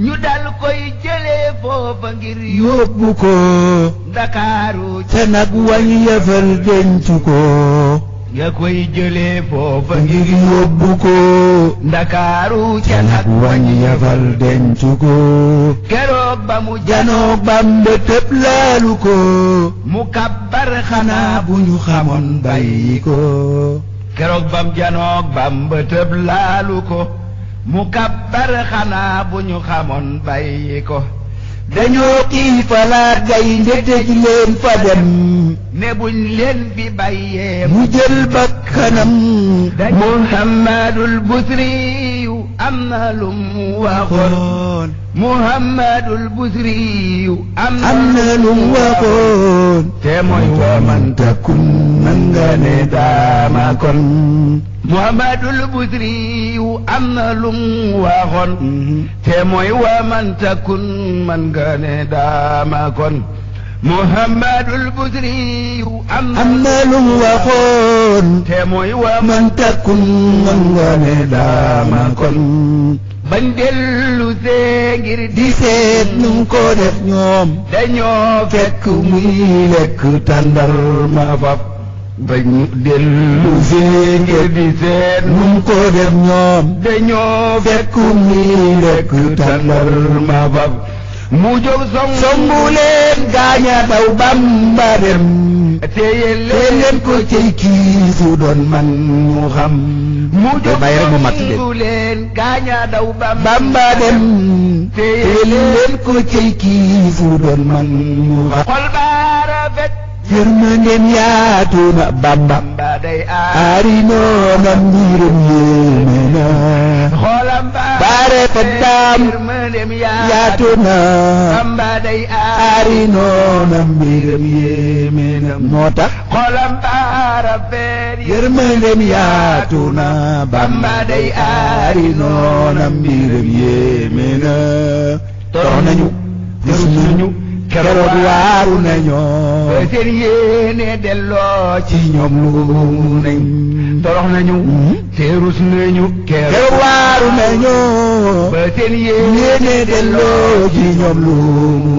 ñu dal koy jëlee foofa ngir yóbbu ko Ndakaaru te nag wañ yëfal denc ko nga koy jëlee foofa ngir yóbbu ko Ndakaaru te ca nag nag wañ yëfal denc ko keroog ba mu janoog Bamba tëb laalu ko mu kabbar xanaa bu ñu xamoon bàyyi ko keroog bam janoog Bamba tëb laalu ko mu kabbar xanaa bu ñu xamoon bàyyi ko dañoo xiifalaat gaynde tëj leen fa dem ne buñ leen fi bàyyee mu jël bakkanam Muhammadul Busriyu am na lu mu waxoon Muhammadul Busriyu am na lu mu waxoon te mooy wa man takun man nga ne daama kon Muhammadul Busriyu am na lu mu waxoon te mooy wa man takun man nga ne daama kon Muhammadul Busriyu am na lu mu waxoon te mooy wa man takun man nga ne daama kon bañ dellu see ngir di seet nu ko def ñoom dañoo fekk muy lekk tàndarma faf bañ dellu see ngir di seet nu ko def ñoom dañoo fekk muy lekk tàndarma faf mu jóg songu leen gaaña daw Bamba dem téye leen ko cey kii su doon man mu xam mu jóg bàyyi rek mu matt songu leen gaaña daw Bamba dem téye leen ko cey kii su doon man mu xam xol baa rafet yërmandeem yaatu na Bamba day aari noonam mbiram yéeme na xolam baare fa daam yërmandeem yaatu na Bamba day aari noonam mbiram yéeme na moo tax xolam baa rafet yërmandeem yaatu na Bamba day aari noonam mbiram yéeme na torox nañu gis nañu keroog waaru nañoo seen yéene delloo ci ñoom lu nañ torox nañu te rus nañu keroog waaru nañoo ba seen yéene delloo ci ñoom lu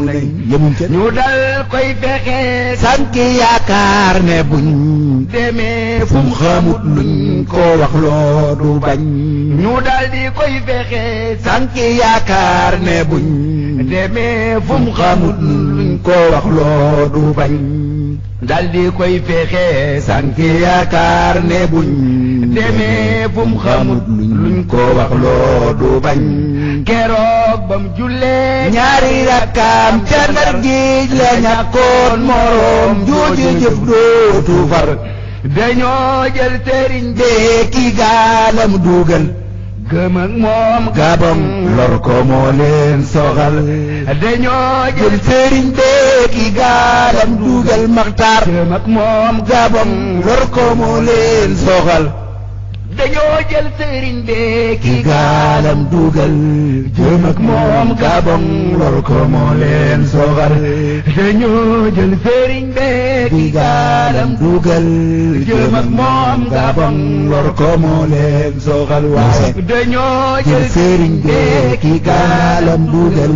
nañ yemuñ ca ñu dal koy fexe sànq yaakaar ne buñ demee fu mu xamut luñ ko wax loo du bañ ñu dal di koy fexe sànq yaakaar ne buñ demee fu mu xamut luñ ko wax loo du bañ dal di koy fexe sànq yaakaar ne buñ demee fu mu xamut luñ ko wax loo du bañ keroog bam jullee ñaari rakkaam ca Ndar géej la ñàkkoon moroom jooju jëf dootu far dañoo jël sëriñ bee ki gaalam dugal gëm ak moom gabam lor ko moo leen soxal dañoo jël sëriñ bee ki gaalam dugal Maxtaar gëm ak moom gabam lor ko moo leen soxal dañoo jël sëriñ bee ki gaalam dugal jëm ak moom gabam lor ko moo leen soxal dañoo jël sëriñ bee ki gaalam dugal jëm ak moom gabam lor ko moo leen soxal waaye dañoo jël sëriñ bee ki gaalam dugal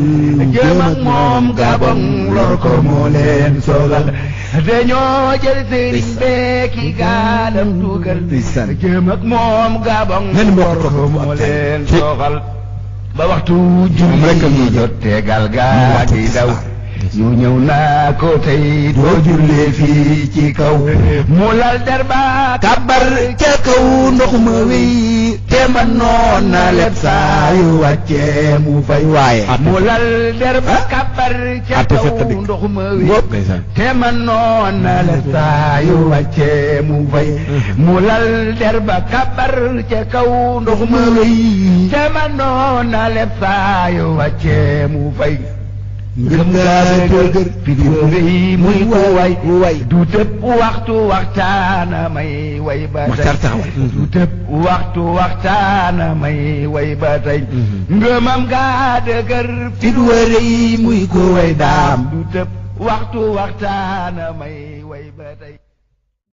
jëm ak moom gabam lor ko moo leen soxal dañoo jël sëriñ bee ki gaalam dugal jëm ak moom gabam lor ko moo leen soxal ba waxtu julli jot tegal gaa di daw ñu ñëw naa ko tey doo jullee fii ci kaw mu lal derba kabar ca kaw ndox ma wéy te man noon na leb saa yu wàccee mu fay waaye mu lal derba kabar ca kaw ndox ma wéy te man noon na leb saa yu wàccee mu fay mu lal derba kabar ca kaw ndox ma wéy te man noon na leb saa yu wàccee mu fay ngëm ngaa dëgër pidéo muy way du tëb waxtu waxtaana may way ba tey du tëb waxtu waxtaana may way ba tey ngëmam ngaa dëgër pidéo muy ko way daam du tëb waxtu waxtaana may way ba tey